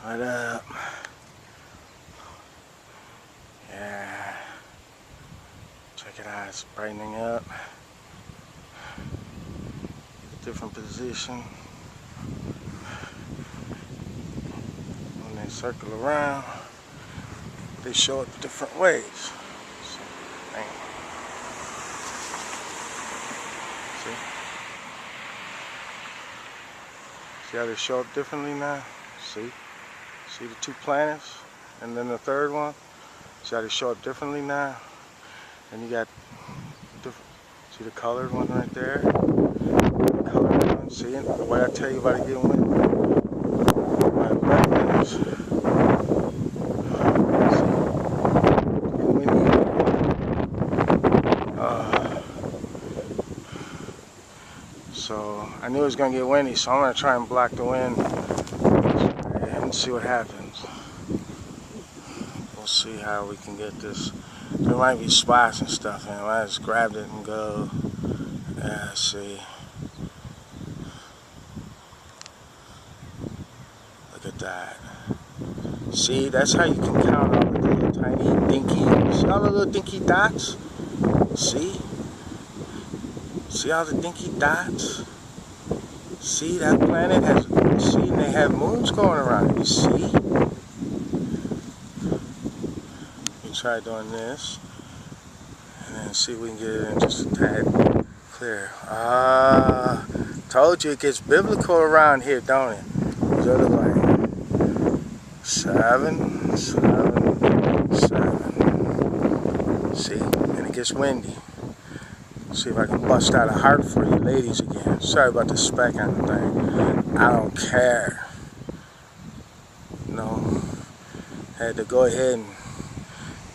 What up? Yeah. Check it out, it's brightening up. Different position. When they circle around, they show it different ways. So, bam. See how they show up differently now? See the two planets, and then the third one. See how they show up differently now? And you got see the colored one right there. The colored one. See it? The way I tell you about it getting wind. So I knew it was gonna get windy, so I'm gonna try and block the wind and see what happens. We'll see how we can get this. There might be spots and stuff, and I just grabbed it and go. Yeah, see. Look at that. See, that's how you can count all the little tiny dinky. See all the little dinky dots? See? See all the dinky dots? See, that planet has, see, and they have moons going around it, you see? You try doing this, and then see if we can get it in just a tad clear. Told you it gets biblical around here, don't it? What does it look like? 7, 7, 7. See, and it gets windy. See if I can bust out a heart for you ladies again. Sorry about the speck on the thing. I don't care. No. Had to go ahead and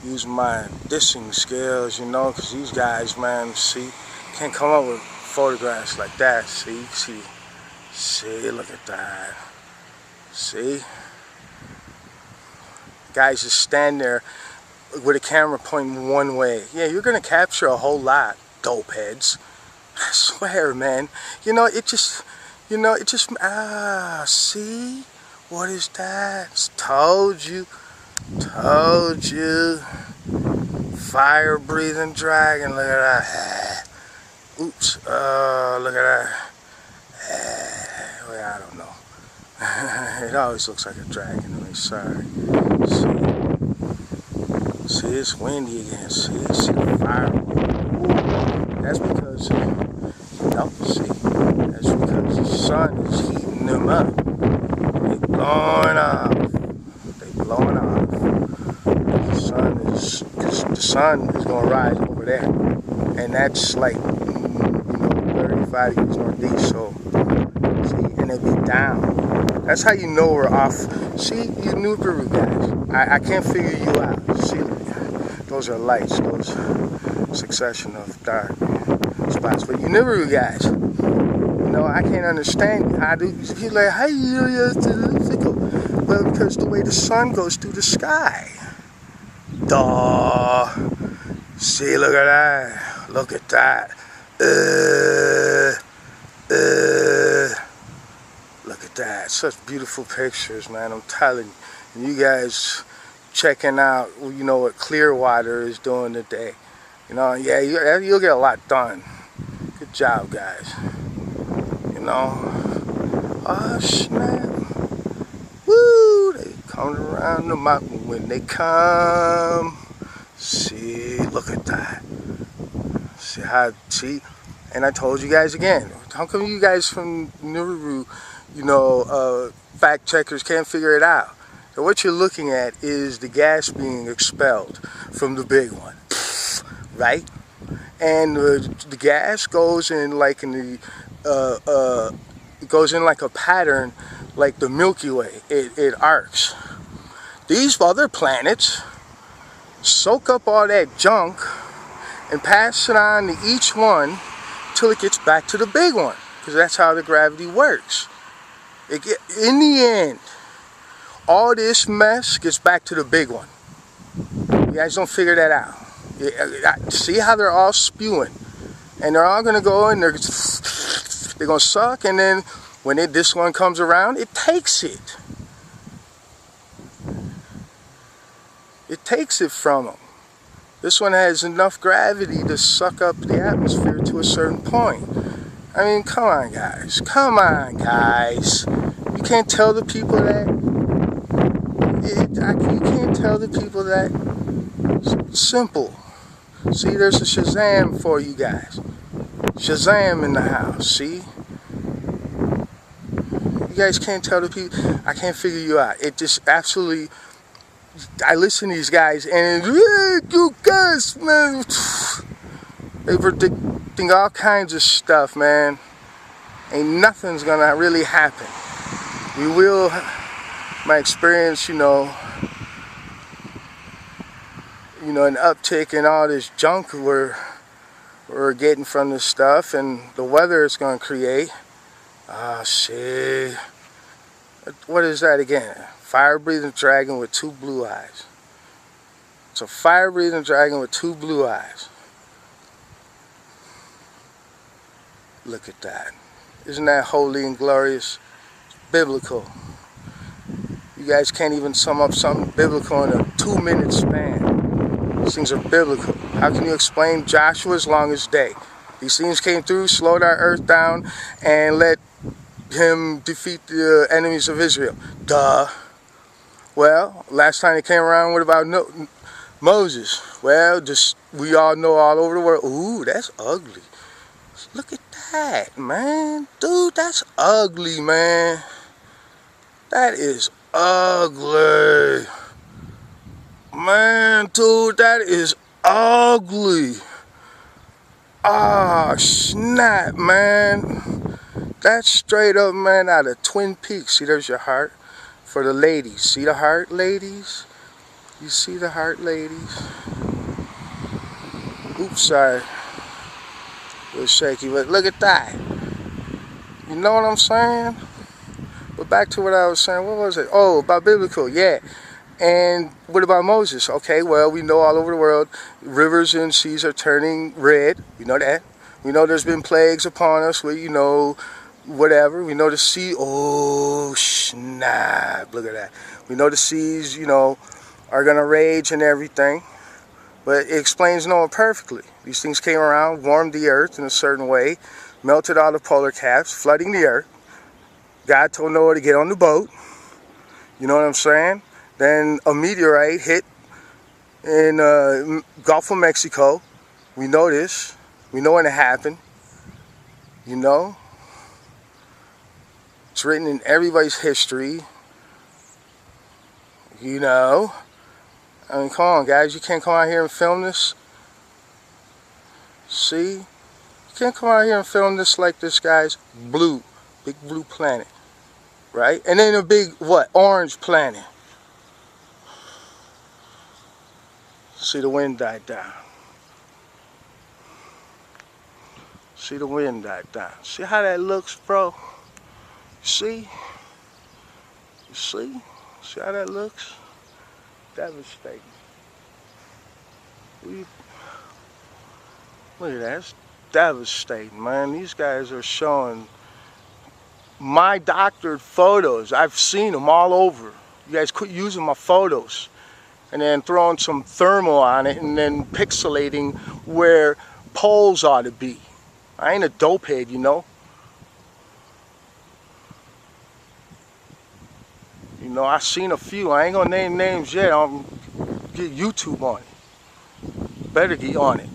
use my dissing skills, you know, because these guys, man, see, can't come up with photographs like that. See, look at that. See? Guys just stand there with a camera pointing one way. Yeah, you're going to capture a whole lot. Dope heads. I swear, man. You know, it just, see? What is that? Told you. Fire-breathing dragon. Look at that. Oops. Look at that. Well, I don't know. It always looks like a dragon to me. Sorry. See, it's windy again. See the fire. That's because, that's because the sun is heating them up. They blowing off. The sun is going to rise over there. And that's like, 35 degrees northeast, so, see, and it'll be down. That's how you know we're off. See, you Nibiru guys, I can't figure you out. See, those are lights, those succession of dark spots. But you Nibiru guys, I can't understand you. How do you like? How you difficult? Well, because the way the sun goes through the sky. Duh. See, look at that. Look at that. Look at that. Such beautiful pictures, man. I'm telling you. And you guys checking out, what Clearwater is doing today. Yeah, you'll get a lot done. Good job, guys. Oh, snap. Woo! They come around the mountain when they come. See, look at that. See? And I told you guys again. How come you guys from Nibiru, fact checkers can't figure it out? So what you're looking at is the gas being expelled from the big one. Right? And the gas goes in like it goes in like a pattern, like the Milky Way. It arcs. These other planets soak up all that junk and pass it on to each one till it gets back to the big one, because that's how the gravity works. In the end, all this mess gets back to the big one. You guys don't figure that out. See how they're all spewing, and they're all gonna go and they're gonna suck, and then when this one comes around, it takes it. It takes it from them. This one has enough gravity to suck up the atmosphere to a certain point. I mean, come on, guys. Come on, guys. You can't tell the people that. You can't tell the people that. It's simple. See, there's a Shazam for you guys. Shazam in the house, see? You guys can't tell the people. I can't figure you out. It just absolutely. I listen to these guys and you guys, man, they predicting all kinds of stuff, man. Ain't nothing's gonna really happen. We will, my experience, you know, an uptick in all this junk we're getting from this stuff, and the weather it's gonna create. Ah, shit. What is that again? Fire-breathing dragon with 2 blue eyes. It's a fire-breathing dragon with 2 blue eyes. Look at that. Isn't that holy and glorious? It's biblical. You guys can't even sum up something biblical in a 2-minute span. These things are biblical. How can you explain Joshua's longest day? These things came through, slowed our earth down, and let him defeat the enemies of Israel. Duh. Well, last time they came around, what about Moses? Well, just we all know all over the world. Ooh, that's ugly. Look at that, man. Dude, that's ugly, man. That is ugly. Man, dude, that is ugly. Ah, snap, man. That's straight up, man, out of Twin Peaks. See, there's your heart. For the ladies. See the heart, ladies? You see the heart, ladies? Oops, sorry. It was shaky, but look at that. You know what I'm saying? But back to what I was saying. What was it? Oh, about biblical, yeah. And what about Moses? Okay, well, we know all over the world, rivers and seas are turning red. We know that. We know there's been plagues upon us where, whatever. We know the sea, oh snap, look at that. We know the seas, are going to rage and everything. But it explains Noah perfectly. These things came around, warmed the earth in a certain way, melted all the polar caps, flooding the earth. God told Noah to get on the boat. You know what I'm saying? Then a meteorite hit in Gulf of Mexico. We know this. We know when it happened. It's written in everybody's history. I mean, come on, guys. You can't come out here and film this. See? You can't come out here and film this like this guy's blue. Big blue planet. Right? And then a big, orange planet. See, the wind died down. See, the wind died down. See how that looks, bro? See? You see? See how that looks? Devastating. Look at that. It's devastating, man. These guys are showing my doctored photos. I've seen them all over. You guys quit using my photos and then throwing some thermal on it and then pixelating where poles ought to be. I ain't a dopehead, I seen a few. I ain't gonna name names yet. I'll get YouTube on it. Better get on it.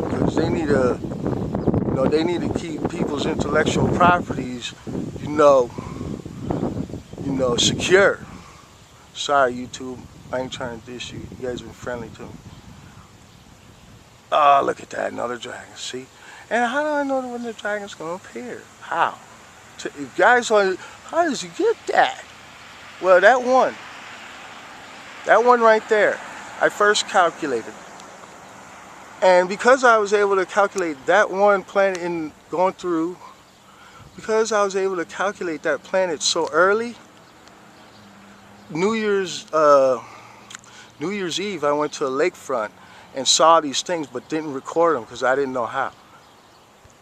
Because they need to keep people's intellectual properties, secure. Sorry, YouTube. I ain't trying to dish you. You guys have been friendly to me. Oh, look at that. Another dragon. See? And how do I know when the dragon's gonna appear? How? Guys, how does he get that? Well, that one right there, I first calculated. And because I was able to calculate that one planet because I was able to calculate that planet so early, New Year's Eve, I went to a lakefront and saw these things, but didn't record them because I didn't know how.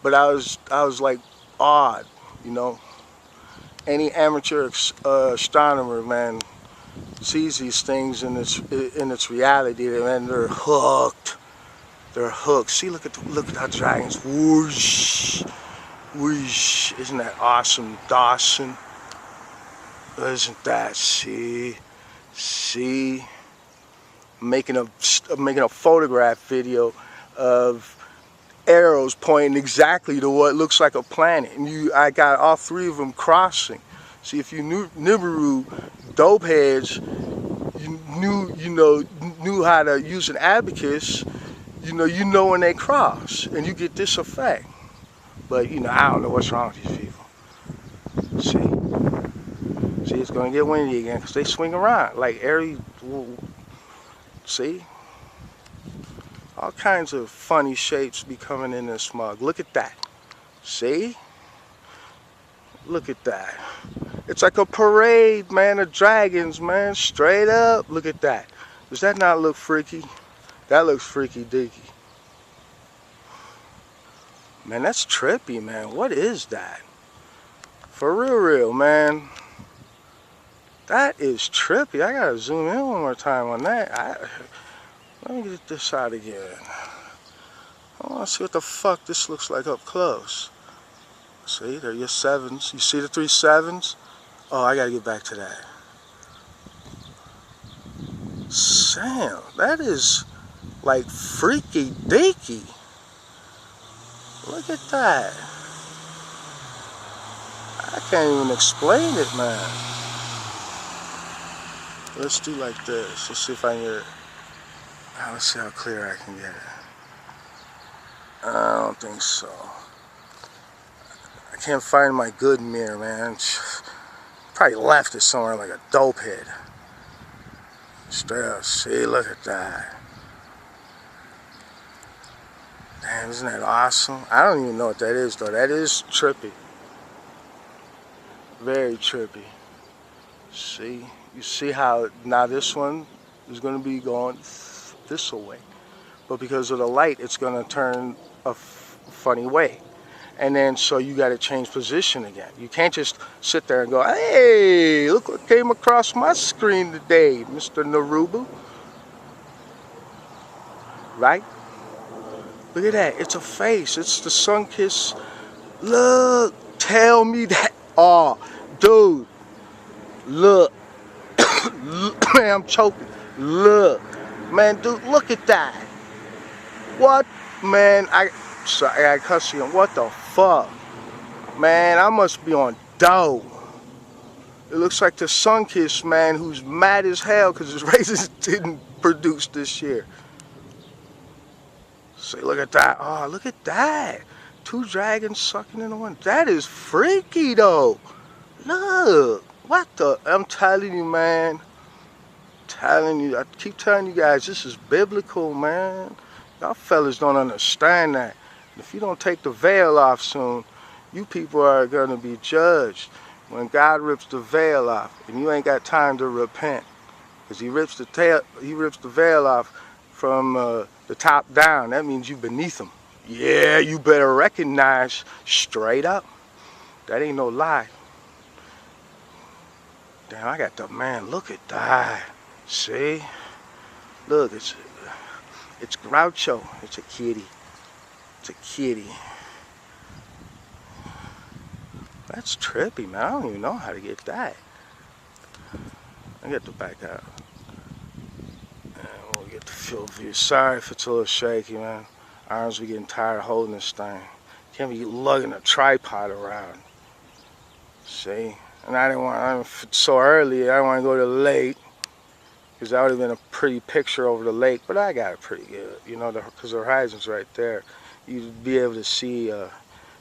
But I was like awed. Any amateur astronomer, man, sees these things in its reality, and they're hooked. They're hooked. See, look at how dragons whoosh, whoosh. Isn't that awesome, Dawson? Isn't that? See, making a photograph video of arrows pointing exactly to what looks like a planet, and I got all three of them crossing. See, if you knew Nibiru dope heads, you knew how to use an abacus, you know when they cross, and you get this effect. But I don't know what's wrong with these people. See, it's gonna get windy again because they swing around like airy. See, all kinds of funny shapes be coming in this mug. Look at that. See, look at that. It's like a parade, man, of dragons, man. Straight up. Look at that. Does that not look freaky? That looks freaky deaky. Man, that's trippy, man. What is that? For real, man. That is trippy. I gotta zoom in one more time on that. Let me get this out again. I wanna see what the fuck this looks like up close. See, there are your sevens. You see the 3 sevens? Oh, I gotta get back to that. Sam, that is like freaky deaky. Look at that. I can't even explain it, man. Let's do like this. Let's see if I can get it. Let's see how clear I can get it. I don't think so. I can't find my good mirror, man. Probably left it somewhere like a dope head. Straight up. See, look at that. Damn, isn't that awesome? I don't even know what that is, though. That is trippy. Very trippy. See? You see how now this one is going to be going this way. But because of the light, it's going to turn a funny way. And then, so you got to change position again. You can't just sit there and go, hey, look what came across my screen today, Mr. Narubu. Right? Look at that. It's a face. It's the sun-kissed. Look. Tell me that. Oh, dude. Look. Man, I'm choking. Look. Man, dude, look at that. What? Man, I gotta cuss you. What the fuck? Man, I must be on dough. It looks like the sun-kissed man who's mad as hell because his raisins didn't produce this year. See, look at that. Oh, look at that. 2 dragons sucking into one. That is freaky, though. Look. What the? I'm telling you, man. I keep telling you guys, this is biblical, man. Y'all fellas don't understand that. If you don't take the veil off soon, you people are going to be judged. When God rips the veil off, and you ain't got time to repent, because He rips the veil off from the top down. That means you beneath Him. Yeah, you better recognize straight up. That ain't no lie. Damn, I got the man. Look at that. See? Look, it's Groucho. It's a kitty. It's a kitty. That's trippy, man. I don't even know how to get that. I get the back out. And we'll get the field view. Sorry if it's a little shaky, man. Arms be getting tired of holding this thing. Can't be lugging a tripod around. See? And I didn't want, so early, I didn't want to go to the lake. Because that would have been a pretty picture over the lake. But I got it pretty good, you know, because the horizon's right there. You'd be able to see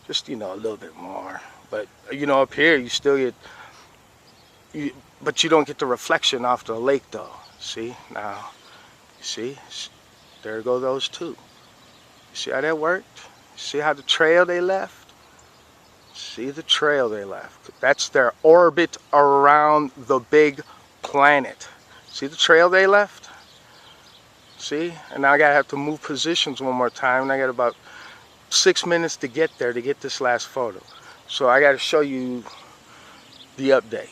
just, you know, a little bit more. But, you know, up here, you still get, but you don't get the reflection off the lake, though. See? Now, you see? There go those 2. You see how that worked? See how the trail they left? See the trail they left. That's their orbit around the big planet. See the trail they left? See? And now I gotta have to move positions one more time. And I got about 6 minutes to get there to get this last photo. So I gotta show you the update.